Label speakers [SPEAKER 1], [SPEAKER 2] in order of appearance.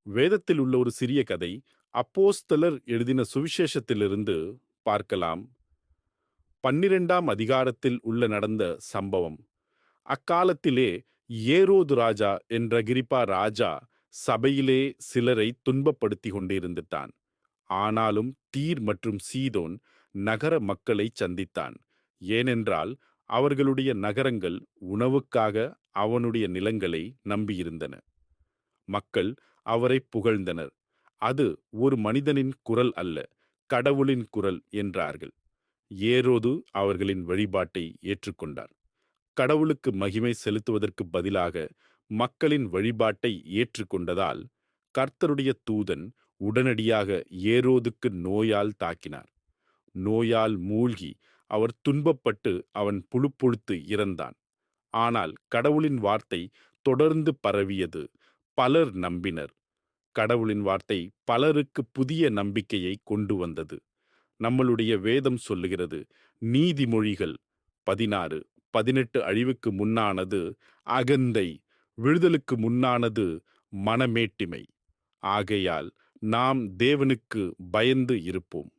[SPEAKER 1] வேதத்தில் உள்ள ஒரு சிறிய கதை. அப்போஸ்தலர் எழுதின சுவிசேஷத்திலிருந்து பார்க்கலாம். 12ஆம் அதிகாரத்தில் உள்ள நடந்த சம்பவம். அக்காலத்திலே ஏரோது ராஜா என்ற அகிரிப்பா ராஜா சபையிலே சிலரை துன்பப்படுத்திக் கொண்டிருந்தான். ஆனாலும் தீர் மற்றும் சீதோன் நகர மக்களை சந்தித்தான். ஏனென்றால் அவர்களுடைய நகரங்கள் உணவுக்காக அவனுடைய நிலங்களை நம்பியிருந்தன. மக்கள் அவரை புகழ்ந்தனர். அது ஒரு மனிதனின் குரல் அல்ல, கடவுளின் குரல் என்றார்கள். ஏரோது அவர்களின் வழிபாட்டை ஏற்றுக்கொண்டார். கடவுளுக்கு மகிமை செலுத்துவதற்கு பதிலாக மக்களின் வழிபாட்டை ஏற்றுக்கொண்டதால் கர்த்தருடைய தூதன் உடனடியாக ஏரோதுக்கு நோயால் தாக்கினார். நோயால் மூழ்கி அவர் துன்பப்பட்டு அவன் புழுப்புழுத்து இறந்தான். ஆனால் கடவுளின் வார்த்தை தொடர்ந்து பரவியது. பலர் நம்பினர். கடவுளின் வார்த்தை பலருக்கு புதிய நம்பிக்கையை கொண்டு வந்தது. நம்மளுடைய வேதம் சொல்லுகிறது, நீதிமொழிகள் 16:18 அழிவுக்கு முன்னானது அகந்தை, விழுதலுக்கு முன்னானது மனமேட்டிமை. ஆகையால் நாம் தேவனுக்கு பயந்து இருப்போம்.